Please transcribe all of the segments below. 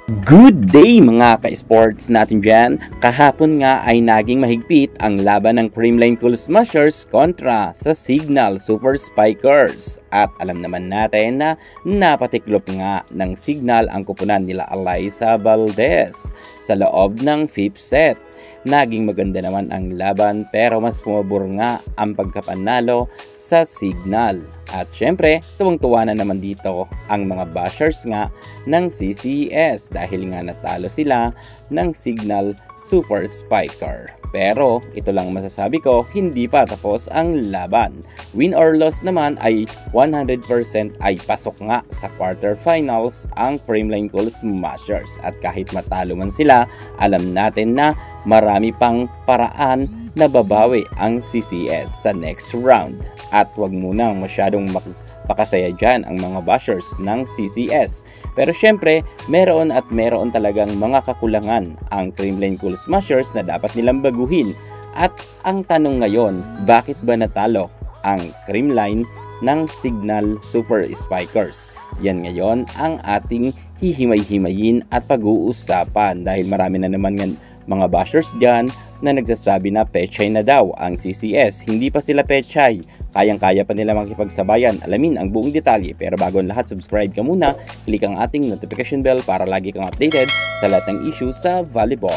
Good day mga ka-sports natin dyan. Kahapon nga ay naging mahigpit ang laban ng Creamline Cool Smashers kontra sa Signal Super Spikers. At alam naman natin na napatiklop nga ng Signal ang kupunan nila Alyssa Valdez sa loob ng 5th set. Naging maganda naman ang laban pero mas pumabor nga ang pagkapanalo sa Signal. At syempre, tuwang-tuwa na naman dito ang mga bashers nga ng CCS dahil nga natalo sila ng Signal Super Spiker. Pero ito lang masasabi ko, hindi pa tapos ang laban. Win or loss naman ay 100% ay pasok nga sa quarterfinals ang Creamline Cool Smashers. At kahit matalo man sila, alam natin na marami pang paraan na babawi ang CCS sa next round. At wag munang masyadong pakasaya dyan ang mga bashers ng CCS. Pero syempre, meron talagang mga kakulangan ang Creamline Cool Smashers na dapat nilang baguhin. At ang tanong ngayon, bakit ba natalo ang Creamline ng Signal Super Spikers? Yan ngayon ang ating hihimay-himayin at pag-uusapan dahil marami na naman mga bashers dyan na nagsasabi na pechay na daw ang CCS. Hindi pa sila pechay. Kayang-kaya pa nila makipagsabayan. Alamin ang buong detalye. Pero bago ang lahat, subscribe ka muna. Click ang ating notification bell para lagi kang updated sa lahat ng issues sa volleyball.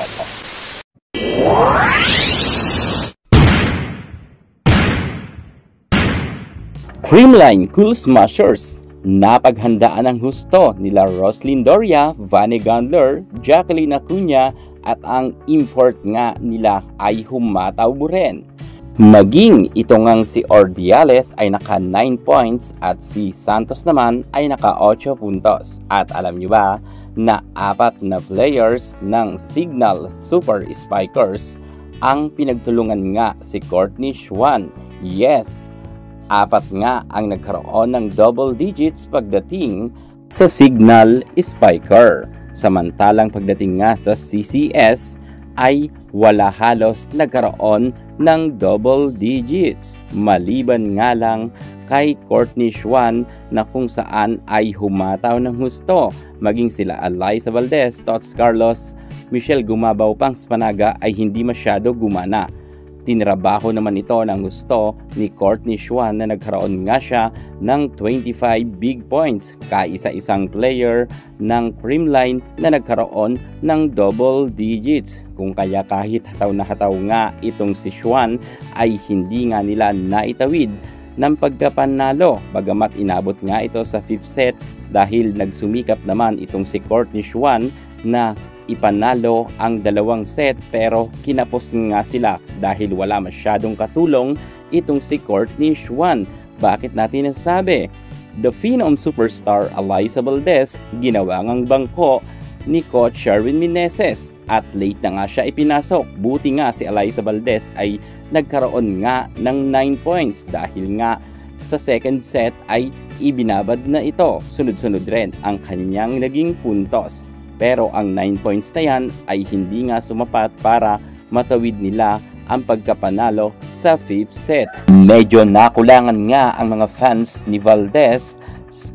Creamline Cool Smashers. Napaghandaan ng husto nila Roslyn Doria, Vane Gandler, Jacqueline Acuña at ang import nga nila ay humataw rin. Maging ito ngang si Ordiales ay naka 9 points at si Santos naman ay naka 8 puntos. At alam nyo ba na 4 na players ng Signal Super Spikers ang pinagtulungan nga si Courtney Xuan. Yes, 4 nga ang nagkaroon ng double digits pagdating sa Signal Spiker. Samantalang pagdating nga sa CCS ay wala halos nagkaroon ng double digits. Maliban nga lang kay Courtney Xuan na kung saan ay humataw ng husto. Maging sila Alyssa Valdez, Tots Carlos, Michelle Gumabaw pang Spanaga ay hindi masyado gumana. Tinrabaho naman ito ng gusto ni Courtney Xuan na nagkaroon nga siya ng 25 big points. Kaisa-isang player ng Creamline na nagkaroon ng double digits. Kung kaya kahit hataw na hataw nga itong si Xuan ay hindi nga nila naitawid ng pagkapanalo. Bagamat inabot nga ito sa 5th set dahil nagsumikap naman itong si Courtney Xuan na ipanalo ang 2 set pero kinapos nga sila dahil wala masyadong katulong itong si Courtney Xuan. Bakit natin nasabi? The Phenom superstar Alyssa Valdez ginawa ngang bangko ni Coach Sherwin Meneses at late na nga siya ipinasok. Buti nga si Alyssa Valdez ay nagkaroon nga ng 9 points dahil nga sa second set ay ibinabad na ito. Sunod-sunod rin ang kanyang naging puntos. Pero ang 9 points na yan ay hindi nga sumapat para matawid nila ang pagkapanalo sa 5th set. Medyo nakulangan nga ang mga fans ni Valdez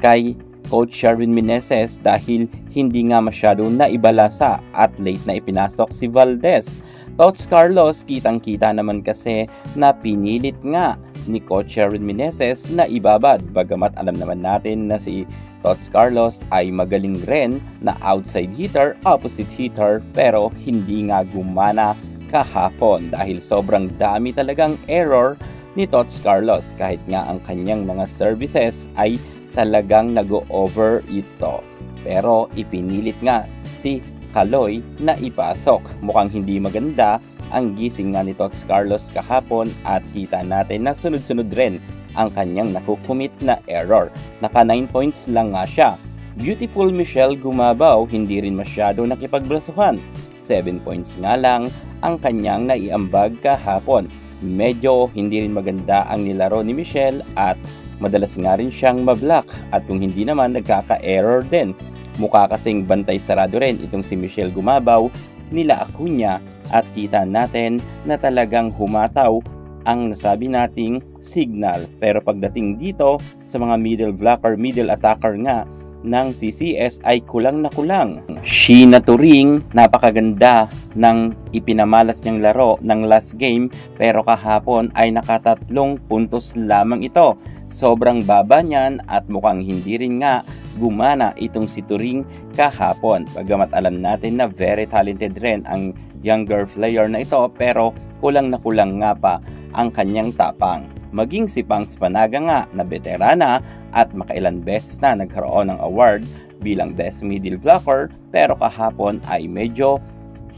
kay Coach Sherwin Meneses dahil hindi nga masyado naibalasa at late na ipinasok si Valdez. Tots Carlos, kitang-kita naman kasi na pinilit nga ni Coach Sherwin Meneses na ibabad. Bagamat alam naman natin na si Tots Carlos ay magaling rin na outside hitter, opposite hitter pero hindi nga gumana kahapon dahil sobrang dami talagang error ni Tots Carlos kahit nga ang kanyang mga services ay talagang nag-over ito. Pero ipinilit nga si Kaloy na ipasok. Mukhang hindi maganda ang gising nga ni Tots Carlos kahapon at kita natin na sunod-sunod rin ang kanyang nakukumit na error. Naka 9 points lang nga siya. Beautiful Michelle Gumabaw hindi rin masyado nakipagbrasuhan. 7 points nga lang ang kanyang naiambag kahapon. Medyo hindi rin maganda ang nilaro ni Michelle at madalas nga rin siyang mablock at kung hindi naman nagkaka-error din. Mukha kasing bantay sarado rin itong si Michelle Gumabaw nila Acuña at kita natin na talagang humataw ang nasabi nating Signal. Pero pagdating dito sa mga middle blocker, middle attacker nga ng CCS ay kulang na kulang. Sheena Turing, napakaganda ng ipinamalas niyang laro ng last game, pero kahapon ay nakatatlong puntos lamang ito. Sobrang baba niyan at mukhang hindi rin nga gumana itong si Turing kahapon. Bagamat alam natin na very talented rin ang younger player na ito, pero kulang na kulang nga pa ang kanyang tapang. Maging si Pangs Panaga nga na veterana at makailan beses na nagkaroon ng award bilang Best Middle Blocker, pero kahapon ay medyo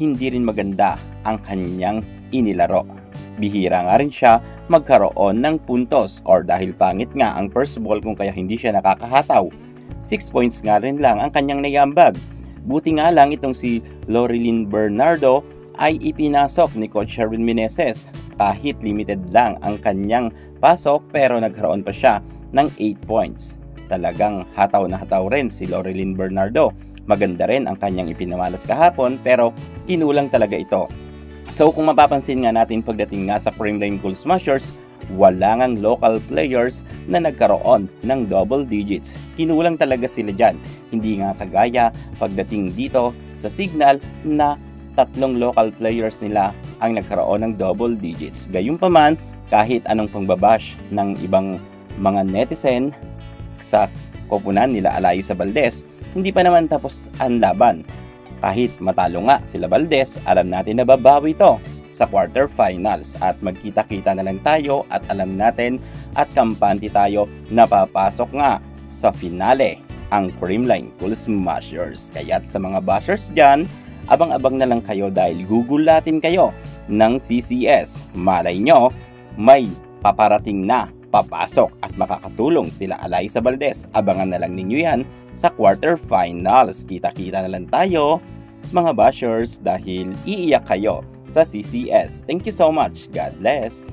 hindi rin maganda ang kanyang inilaro. Bihira nga rin siya magkaroon ng puntos or dahil pangit nga ang first ball kung kaya hindi siya nakakahataw. 6 points nga rin lang ang kanyang naiambag. Buti nga lang itong si Lorilyn Bernardo ay ipinasok ni Coach Sherwin Meneses. Kahit limited lang ang kanyang pasok, pero nagkaroon pa siya ng 8 points. Talagang hataw na hataw rin si Lorilyn Bernardo. Maganda rin ang kanyang ipinamalas kahapon, pero kinulang talaga ito. So kung mapapansin nga natin pagdating nga sa Creamline Cool Smashers, wala ngang local players na nagkaroon ng double digits. Kinulang talaga sila dyan. Hindi nga kagaya pagdating dito sa Signal na 3 local players nila ang nagkaroon ng double digits. Gayunpaman, kahit anong pangbabash ng ibang mga netizen sa koponan nila Alaysa Valdez, hindi pa naman tapos ang laban. Kahit matalo nga sila Valdez, alam natin na babawi ito sa quarterfinals at magkita-kita na lang tayo at alam natin at kampante tayo na papasok nga sa finale ang Creamline Cool Smashers. Kaya't sa mga bashers dyan, abang-abang na lang kayo dahil gugulatin kayo ng CCS. Malay nyo, may paparating na papasok at makakatulong sila Alaysa Valdez. Abangan na lang ninyo yan sa quarterfinals. Kita-kita na lang tayo mga bashers dahil iiyak kayo sa CCS. Thank you so much. God bless.